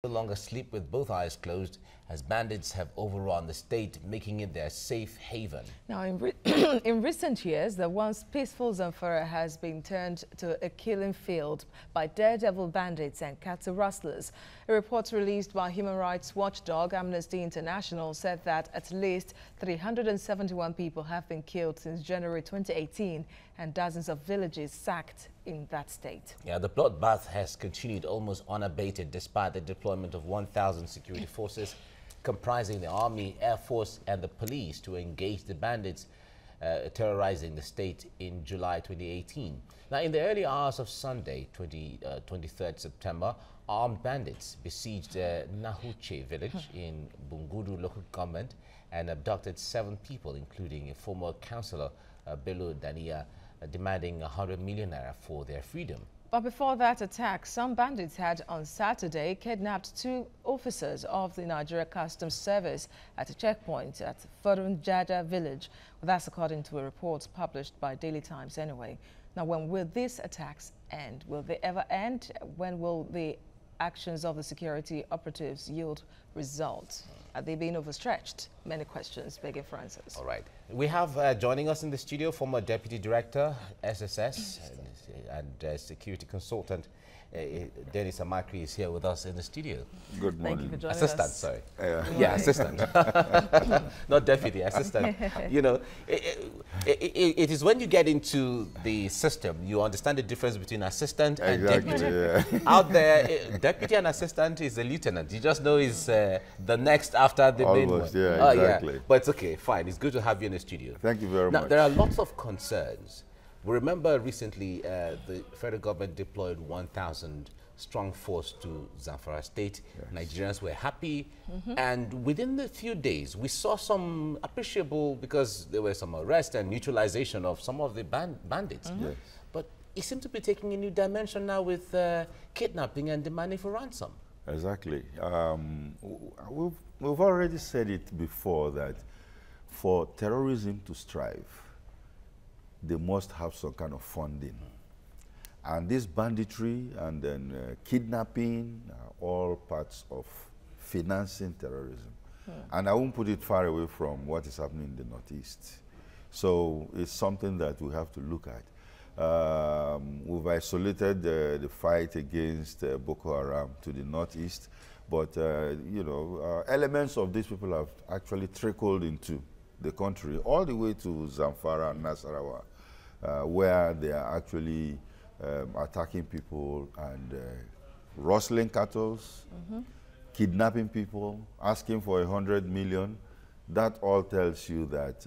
No longer sleep with both eyes closed as bandits have overrun the state, making it their safe haven. Now, in recent years, the once peaceful Zamfara has been turned to a killing field by daredevil bandits and cattle rustlers. A report released by human rights watchdog Amnesty International said that at least 371 people have been killed since January 2018 and dozens of villages sacked in that state. Yeah, the bloodbath has continued almost unabated despite the deployment of 1,000 security forces comprising the Army, Air Force and the police to engage the bandits terrorizing the state in July 2018. Now, in the early hours of Sunday, 23rd September, armed bandits besieged Nahuche village in Bungudu local government and abducted 7 people, including a former councillor, Bello Dania, demanding 100 million naira for their freedom. But before that attack, some bandits had on Saturday kidnapped 2 officers of the Nigeria Customs Service at a checkpoint at Furunjaja village. Well, that's according to a report published by Daily Times anyway. Now, when will these attacks end? Will they ever end? When will the actions of the security operatives yield results? Are they being overstretched? Many questions begging for answers. All right. We have joining us in the studio former Deputy Director, SSS, and security consultant, Dennis Amakri is here with us in the studio. Good morning. Thank you for joining Assistant, us. sorry. Yeah, assistant. Not deputy, assistant. You know, it is when you get into the system, you understand the difference between assistant and deputy. Yeah. Out there, deputy and assistant is a lieutenant. You just know he's the next after the main one. Yeah, exactly. Yeah. But it's okay, fine. It's good to have you in the studio. Thank you very Now, much. there are lots of concerns. We remember recently the federal government deployed 1,000 strong force to Zamfara state. Yes. Nigerians were happy. And within a few days, we saw some appreciable, because there were some arrest and neutralization of some of the bandits. Yes. But it seems to be taking a new dimension now with kidnapping and demanding for ransom. Exactly. We've already said it before that for terrorism to strive, they must have some kind of funding. And this banditry and then kidnapping are all parts of financing terrorism. And I won't put it far away from what is happening in the Northeast. So it's something that we have to look at. We've isolated the fight against Boko Haram to the Northeast, but you know, elements of these people have actually trickled into the country, all the way to Zamfara and Nasarawa, where they are actually attacking people and rustling cattle, kidnapping people, asking for 100 million. That all tells you that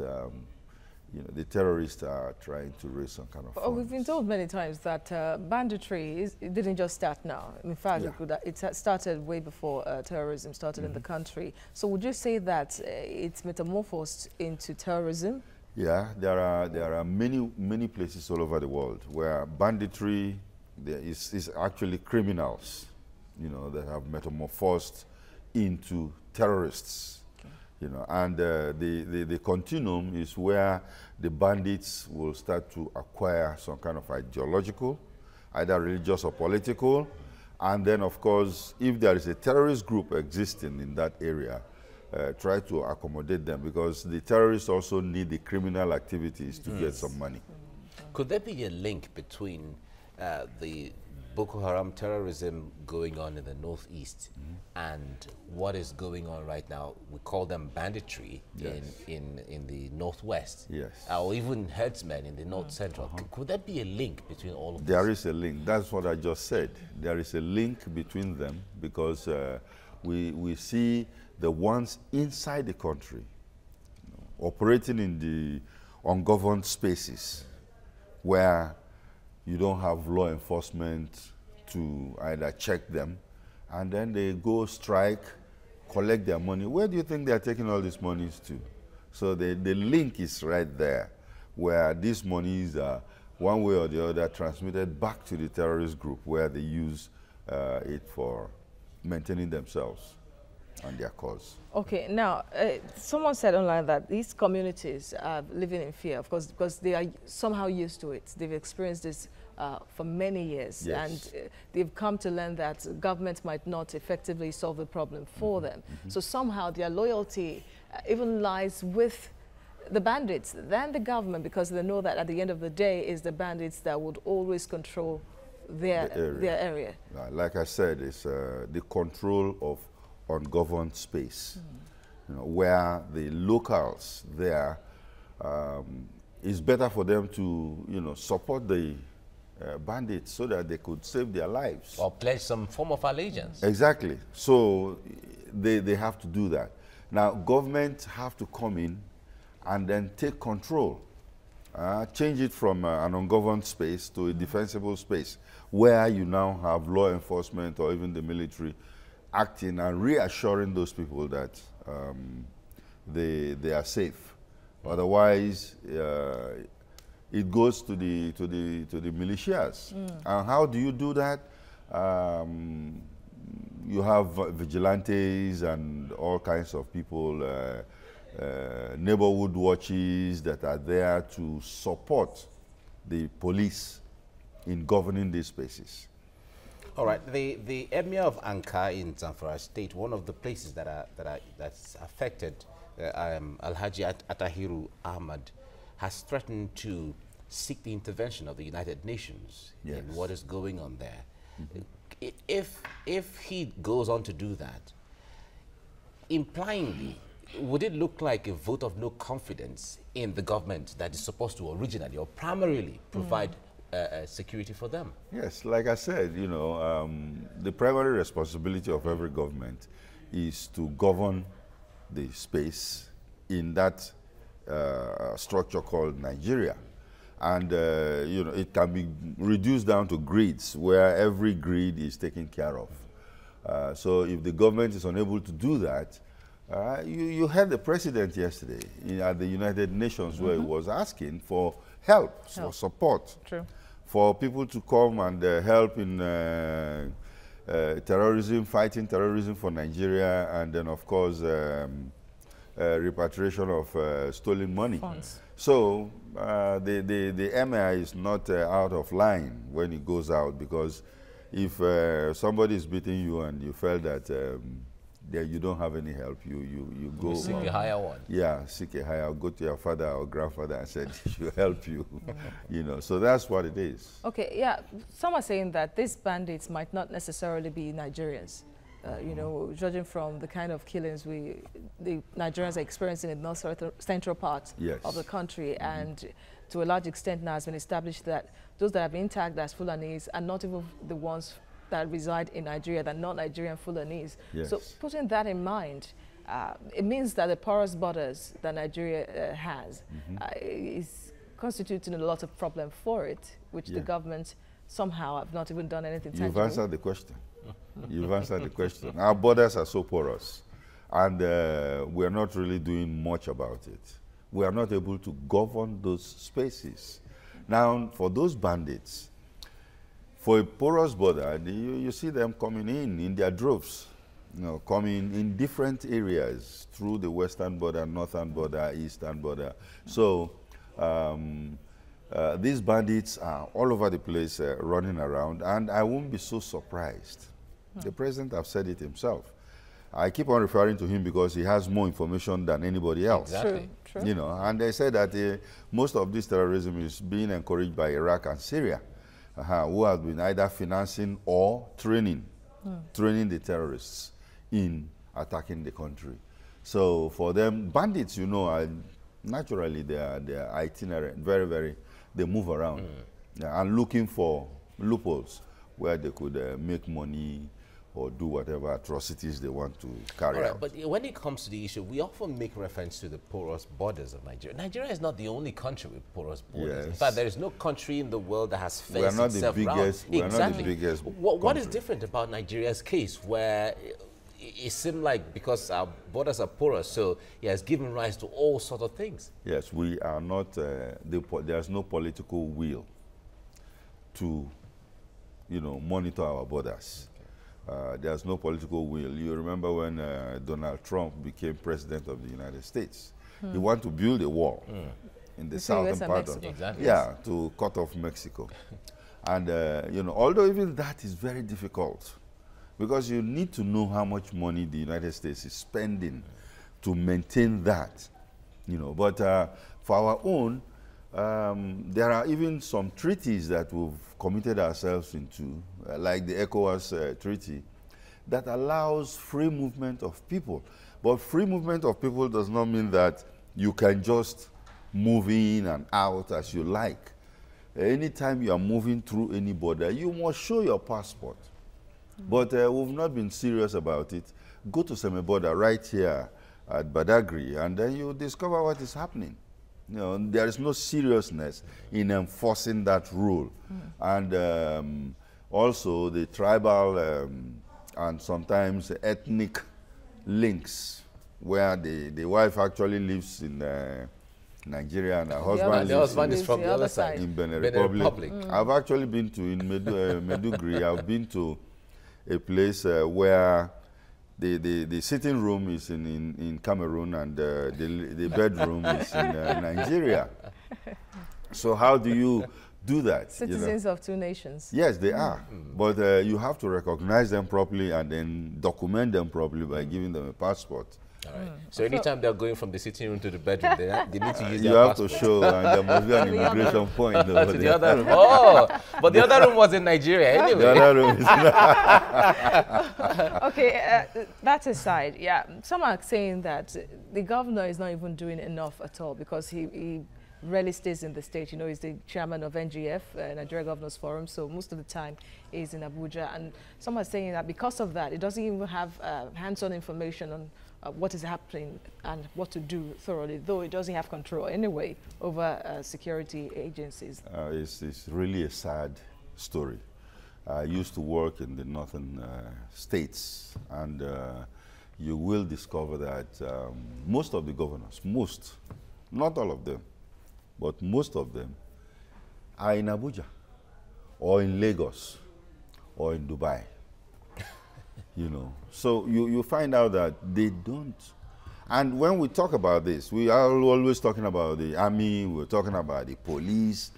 you know, the terrorists are trying to raise some kind of funds. We've been told many times that banditry it didn't just start now. In fact, it started way before terrorism started in the country. So would you say that it's metamorphosed into terrorism? Yeah, there are many places all over the world where banditry is actually criminals, you know, that have metamorphosed into terrorists. You know, and the continuum is where the bandits will start to acquire some kind of ideological, either religious or political, and then of course, if there is a terrorist group existing in that area, try to accommodate them, because the terrorists also need the criminal activities to get some money. Could there be a link between the Boko Haram terrorism going on in the Northeast and what is going on right now? We call them banditry in the Northwest, or even herdsmen in the North Central. Could there be a link between all of this? There is a link. That's what I just said. There is a link between them, because we see the ones inside the country, you know, operating in the ungoverned spaces where you don't have law enforcement to either check them, and then they go strike, collect their money. Where do you think they are taking all these monies to? So the link is right there, where these monies are one way or the other transmitted back to the terrorist group, where they use it for maintaining themselves and their cause. Okay, now, someone said online that these communities are living in fear, of course, because they are somehow used to it. They've experienced this for many years. Yes. And they've come to learn that government might not effectively solve the problem for them. So somehow their loyalty even lies with the bandits than the government, because they know that at the end of the day is the bandits that would always control their area. Like I said, it's the control of ungoverned space, you know, where the locals there, it's better for them to, you know, support the bandits so that they could save their lives. Or pledge some form of allegiance. Exactly. So they have to do that. Now, government have to come in and then take control, change it from an ungoverned space to a defensible space, where you now have law enforcement or even the military acting and reassuring those people that they are safe. Otherwise, it goes to the militias. And how do you do that? You have vigilantes and all kinds of people, neighborhood watches that are there to support the police in governing these spaces. All right, the Emir of Ankara in Zamfara State, one of the places that's affected, Alhaji Atahiru Ahmad, has threatened to seek the intervention of the United Nations in what is going on there. If he goes on to do that, implyingly, would it look like a vote of no confidence in the government that is supposed to originally or primarily provide security for them? Yes, like I said, you know, the primary responsibility of every government is to govern the space in that structure called Nigeria. And, you know, it can be reduced down to grids, where every grid is taken care of. So if the government is unable to do that, you heard the president yesterday at the United Nations where he was asking for help, for support. True. For people to come and help in terrorism, fighting terrorism for Nigeria, and then, of course, repatriation of stolen money. Funds. So the emir is not out of line when he goes out, because if somebody is beating you and you felt that you don't have any help, you go seek a higher one. Yeah, seek a higher. Go to your father or grandfather and say he should help you. You know, so that's what it is. Okay, yeah. Some are saying that these bandits might not necessarily be Nigerians. You know, judging from the kind of killings the Nigerians are experiencing in the north central part of the country, and to a large extent now has been established that those that have been tagged as Fulanis are not even the ones that reside in Nigeria, that not Nigerian Fulanese. Yes. So putting that in mind, it means that the porous borders that Nigeria has is constituting a lot of problem for it, which the government somehow have not even done anything tangible. You've answered the question. You've answered the question. Our borders are so porous, and we are not really doing much about it. We are not able to govern those spaces. Now, for those bandits, for a porous border, you see them coming in their droves, you know, coming in different areas through the western border, northern border, eastern border. So these bandits are all over the place running around, and I won't be so surprised. The president has said it himself. I keep on referring to him because he has more information than anybody else. Exactly. True. You know, and they said that most of this terrorism is being encouraged by Iraq and Syria, who have been either financing or training the terrorists in attacking the country. So for them, bandits, you know, are naturally they are itinerant, they move around and looking for loopholes where they could make money or do whatever atrocities they want to carry out. But when it comes to the issue, we often make reference to the porous borders of Nigeria. Nigeria is not the only country with porous borders. In fact, there is no country in the world that has fenced itself round. We are not the biggest. What is different about Nigeria's case, where it seemed like because our borders are porous, so it has given rise to all sorts of things? Yes, we are not, there's no political will to, you know, monitor our borders. There's no political will. You remember when Donald Trump became president of the United States? He wanted to build a wall in the southern part of Exactly. yeah, to cut off Mexico. And, you know, although even that is very difficult, because you need to know how much money the United States is spending to maintain that, you know. But for our own, there are even some treaties that we've committed ourselves into, like the ECOWAS treaty, that allows free movement of people. But free movement of people does not mean that you can just move in and out as you like. Anytime you are moving through any border, you must show your passport. But we've not been serious about it. Go to Seme border right here at Badagry, and then you discover what is happening. You know, there is no seriousness in enforcing that rule. And also the tribal and sometimes ethnic links, where the wife actually lives in Nigeria and her husband is from the other side, in Benin Republic. I've actually been to, in Medugri, I've been to a place where the sitting room is in Cameroon and the bedroom is in Nigeria. So how do you do that? Citizens of two nations. Yes, they are. But you have to recognize them properly and then document them properly by giving them a passport. All right. So anytime they're going from the sitting room to the bedroom, they need to use you their have passport. to show, and there must be an immigration point over To the there. other room. Oh, but the other room was in Nigeria anyway. The other room is Okay, that aside, yeah, some are saying that the governor is not even doing enough at all because he rarely stays in the state. You know, he's the chairman of NGF, Nigeria Governors Forum, so most of the time he's in Abuja. And some are saying that because of that, he doesn't even have hands-on information on what is happening and what to do thoroughly, though it doesn't have control anyway over security agencies. It's really a sad story. I used to work in the northern states, and you will discover that most of the governors, not all of them, but most of them are in Abuja or in Lagos or in Dubai. You know, so you find out that they don't. And when we talk about this, we are always talking about the army, we're talking about the police,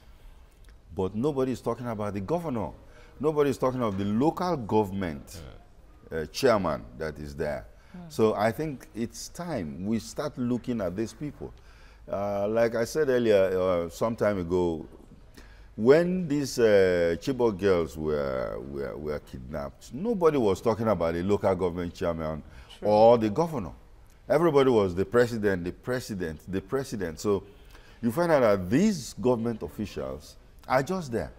but nobody is talking about the governor. Nobody is talking of the local government chairman that is there. So I think it's time we start looking at these people. Like I said earlier, some time ago, when these Chibok girls were kidnapped, nobody was talking about the local government chairman or the governor. Everybody was the president, the president, the president. So you find out that these government officials are just there.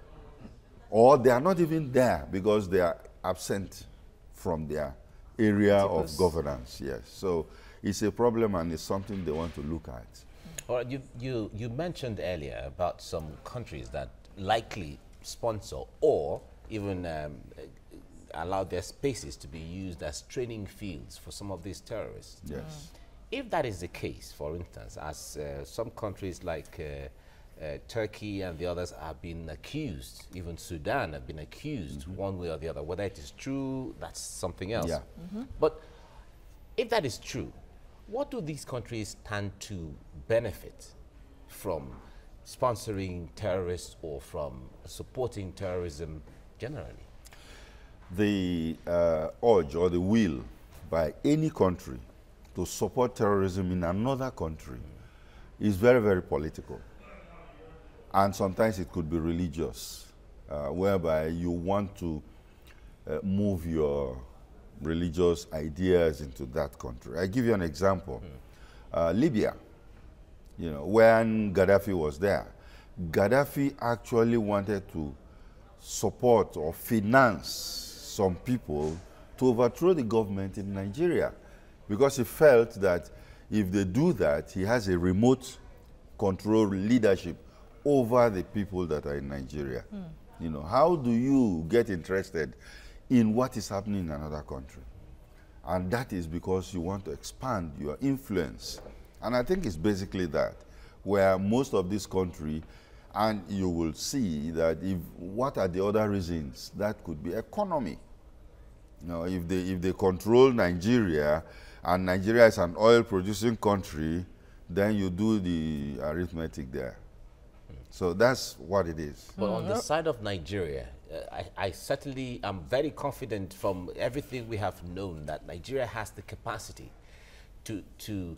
Or they are not even there because they are absent from their area of governance. Yes. So it's a problem and it's something they want to look at. All right, you mentioned earlier about some countries that likely sponsor or even allow their spaces to be used as training fields for some of these terrorists. Yes. If that is the case, for instance, as some countries like Turkey and the others have been accused, even Sudan have been accused one way or the other, whether it is true, that's something else. Yeah. But if that is true, what do these countries stand to benefit from sponsoring terrorists or from supporting terrorism generally? The urge or the will by any country to support terrorism in another country is very, very political. And sometimes it could be religious, whereby you want to move your religious ideas into that country. I give you an example. Libya, you know, when Gaddafi was there, Gaddafi actually wanted to support or finance some people to overthrow the government in Nigeria because he felt that if they do that, he has a remote control leadership over the people that are in Nigeria. You know, how do you get interested in what is happening in another country? And that is because you want to expand your influence. And I think it's basically that, where most of this country, and you will see that what are the other reasons? That could be economy. You know, if they control Nigeria, and Nigeria is an oil-producing country, then you do the arithmetic there. So that's what it is. But on the side of Nigeria, I certainly am very confident from everything we have known that Nigeria has the capacity to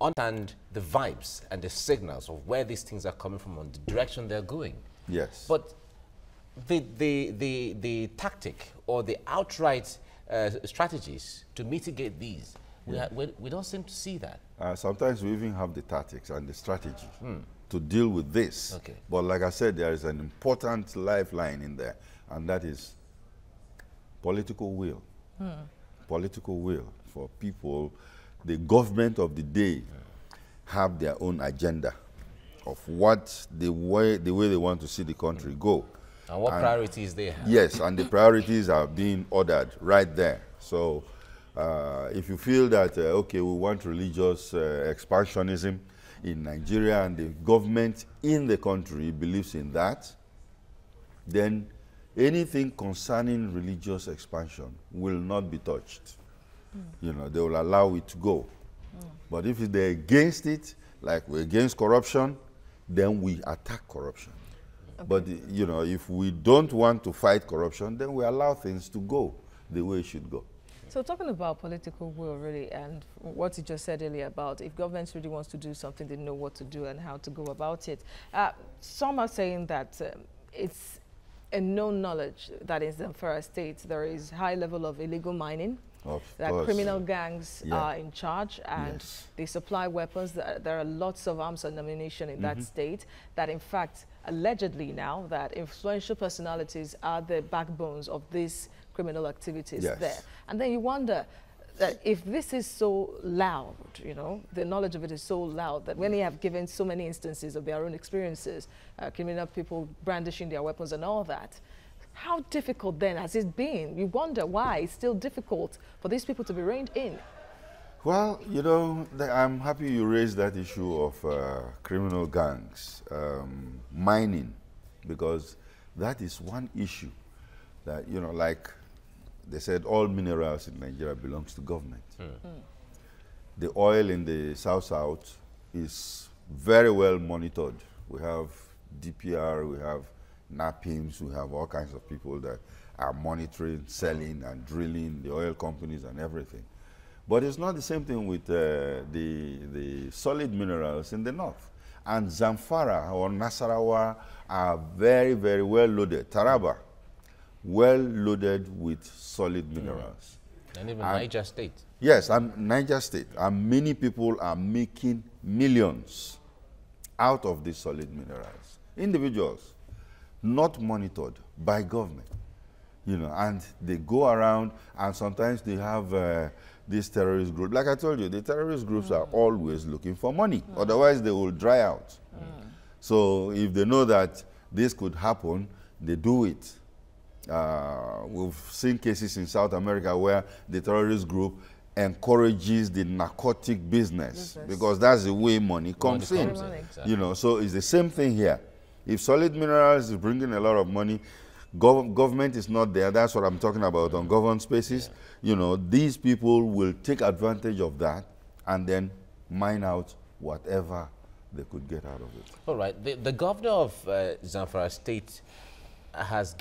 understand the vibes and the signals of where these things are coming from and the direction they're going. Yes. But the tactic or the outright strategies to mitigate these, we don't seem to see that. Sometimes we even have the tactics and the strategy to deal with this. Okay. But like I said, there is an important lifeline in there, and that is political will. Political will for people. The government of the day have their own agenda of what the way they want to see the country go. And what priorities they have. Yes, and the priorities are being ordered right there. So if you feel that, okay, we want religious expansionism in Nigeria and the government in the country believes in that, then anything concerning religious expansion will not be touched. You know, they will allow it to go. But if they're against it, like we're against corruption, then we attack corruption. Okay. But, you know, if we don't want to fight corruption, then we allow things to go the way it should go. So talking about political will, really, and what you just said earlier about if government really wants to do something, they know what to do and how to go about it. Some are saying that it's a known knowledge that in Zamfara State there is high level of illegal mining, that criminal gangs are in charge, and they supply weapons. There are lots of arms and ammunition in that state, that in fact, allegedly now, that influential personalities are the backbones of these criminal activities there. And then you wonder that if this is so loud, you know, the knowledge of it is so loud that when they have given so many instances of their own experiences, criminal people brandishing their weapons and all that, how difficult then has it been? You wonder why it's still difficult for these people to be reined in. Well, you know, I'm happy you raised that issue of criminal gangs, mining, because that is one issue that, you know, like they said, all minerals in Nigeria belongs to government. The oil in the South is very well monitored. We have DPR, we have NAPIMS, we have all kinds of people that are monitoring, selling and drilling, the oil companies and everything. But it's not the same thing with the solid minerals in the north. And Zamfara or Nasarawa are very, very well loaded. Taraba, well loaded with solid minerals. And even Niger State. Yes, and Niger State. And many people are making millions out of these solid minerals. Individuals, not monitored by government. You know, and they go around, and sometimes they have these terrorist groups. Like I told you, the terrorist groups are always looking for money. Otherwise, they will dry out. So if they know that this could happen, they do it. We've seen cases in South America where the terrorist group encourages the narcotic business because that's the way money comes in. Exactly. You know, so it's the same thing here. If solid minerals is bringing a lot of money, government is not there. That's what I'm talking about on government spaces. You know, these people will take advantage of that and then mine out whatever they could get out of it. All right. The governor of Zamfara State has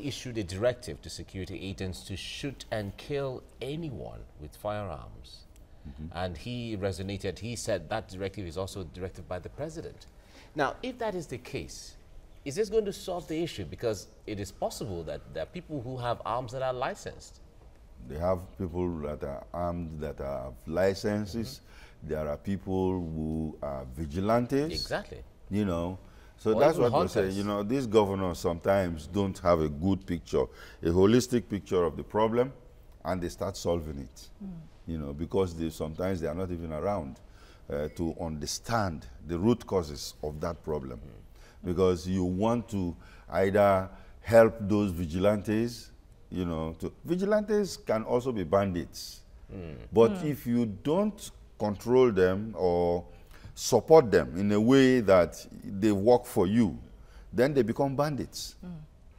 issued a directive to security agents to shoot and kill anyone with firearms. And he resonated. He said that directive is also directed by the president. Now, if that is the case, is this going to solve the issue? Because it is possible that there are people who have arms that are licensed. They have people that are armed that have licenses. There are people who are vigilantes. Exactly. You know, so Or that's even what we say. hunters. You know, these governors sometimes don't have a good picture, a holistic picture of the problem, and they start solving it. You know, because sometimes they are not even around to understand the root causes of that problem. Because you want to either help those vigilantes, you know, vigilantes can also be bandits. But if you don't control them or support them in a way that they work for you, then they become bandits.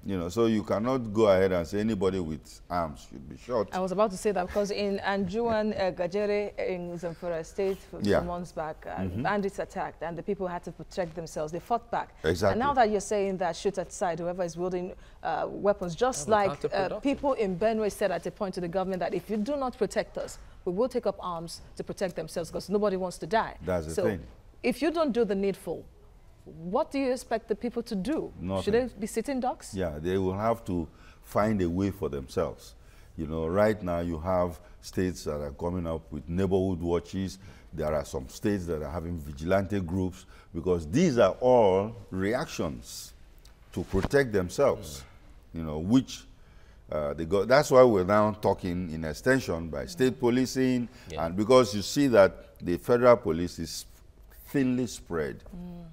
You know, so you cannot go ahead and say anybody with arms should be shot. I was about to say that because in Anjuan Gajere in Zamfara state some months back, bandits attacked and the people had to protect themselves. They fought back. Exactly. And now that you're saying that shoot aside, whoever is wielding weapons, just like people in Benue said at a point to the government that if you do not protect us, we will take up arms to protect themselves because nobody wants to die. That's the thing. If you don't do the needful, what do you expect the people to do? Nothing. Should they be sitting ducks? Yeah, they will have to find a way for themselves. You know, right now you have states that are coming up with neighborhood watches. There are some states that are having vigilante groups because these are all reactions to protect themselves, you know, which that's why we're now talking in extension by state policing, and because you see that the federal police is thinly spread,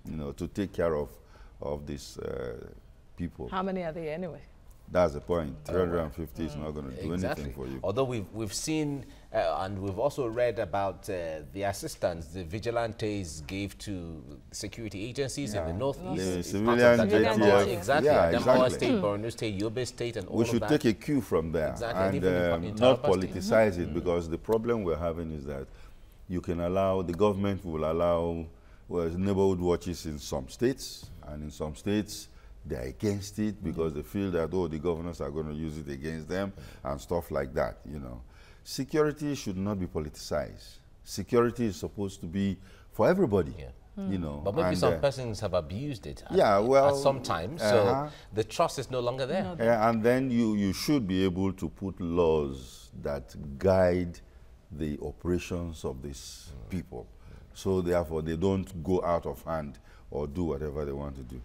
you know, to take care of these people. How many are they anyway? That's the point. 350 is not going to do anything for you. Although we've seen and we've also read about the assistance the vigilantes gave to security agencies in the northeast. The civilian JTF. Exactly. Yeah, Zamfara State, Borno State, Yobe State, and all of that. We should take a cue from there and not politicize it, because the problem we're having is that you can allow, the government will allow neighborhood watches in some states, and in some states they're against it because they feel that, oh, the governors are going to use it against them and stuff like that, you know. Security should not be politicized. Security is supposed to be for everybody, you know. But maybe some persons have abused it at some time, so the trust is no longer there. And then you should be able to put laws that guide the operations of these people. So therefore, they don't go out of hand or do whatever they want to do.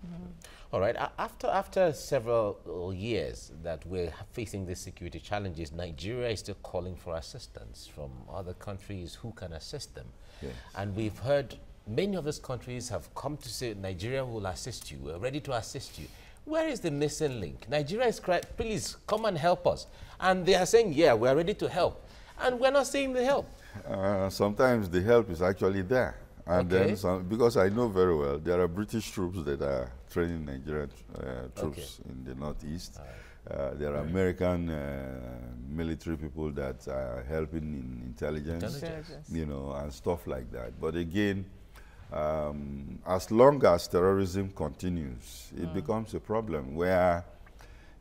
All right. After several years that we're facing these security challenges, Nigeria is still calling for assistance from other countries who can assist them. Yes. And we've heard many of these countries have come to say, Nigeria will assist you. We're ready to assist you. Where is the missing link? Nigeria is crying, please come and help us. And they are saying, yeah, we're ready to help. And we're not seeing the help. Sometimes the help is actually there. And then because I know very well, there are British troops that are training Nigerian troops in the northeast. There are American military people that are helping in intelligence, you know, and stuff like that. But again, as long as terrorism continues, it becomes a problem where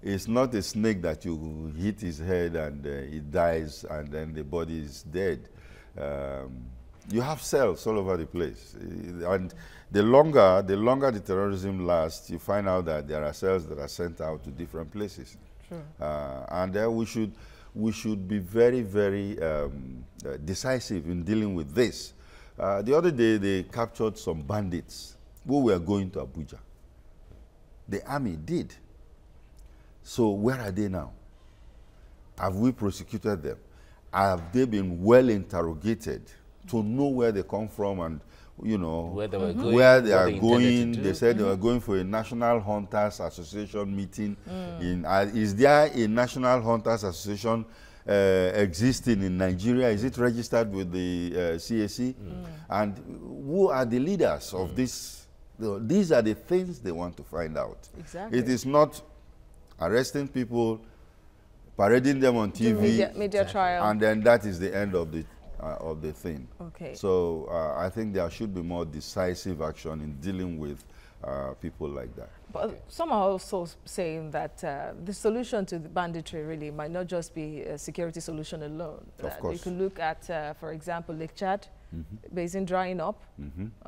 it's not a snake that you hit his head and it dies and then the body is dead. You have cells all over the place, and the longer the terrorism lasts, you find out that there are cells that are sent out to different places. Sure. And we should be very, very decisive in dealing with this. The other day, they captured some bandits who were going to Abuja. The army did. So where are they now? Have we prosecuted them? Have they been well interrogated to know where they come from and, you know, where they are going? They said they were going for a National Hunters Association meeting. Is there a National Hunters Association existing in Nigeria? Is it registered with the CAC? And who are the leaders of this? These are the things they want to find out. Exactly. It is not arresting people, parading them on TV, media trial, and then that is the end of the thing. Okay. So I think there should be more decisive action in dealing with people like that. But some are also saying that the solution to the banditry really might not just be a security solution alone. Of course. You can look at, for example, Lake Chad, basin drying up.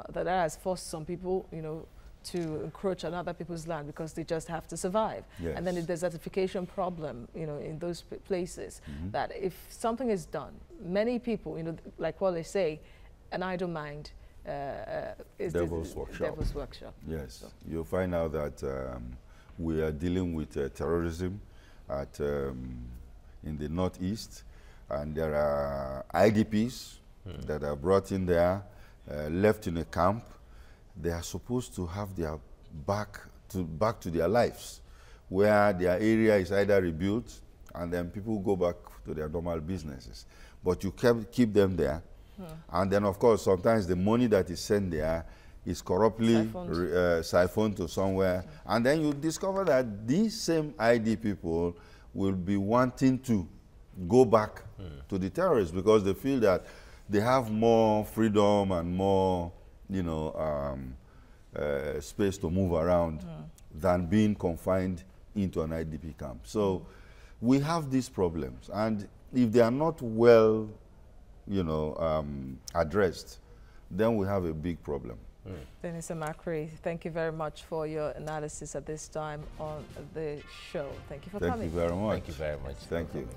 That has forced some people, you know, to encroach on other people's land because they just have to survive. Yes. And then the desertification problem, you know, in those places, that if something is done, many people, you know, like what they say, an idle mind is devil's workshop. Devil's workshop. Yes, so you'll find out that we are dealing with terrorism in the northeast, and there are IDPs that are brought in there, left in a camp. They are supposed to have their back to their lives, where their area is either rebuilt and then people go back to their normal businesses. But you keep them there. And then, of course, sometimes the money that is sent there is corruptly siphoned to somewhere. And then you discover that these same ID people will be wanting to go back to the terrorists because they feel that they have more freedom and more, you know, space to move around than being confined into an IDP camp. So we have these problems, and if they are not well, you know, addressed, then we have a big problem. Dennis Amakri, thank you very much for your analysis at this time on the show. Thank you for coming. Thank you very much. Thank you very much. Thank you.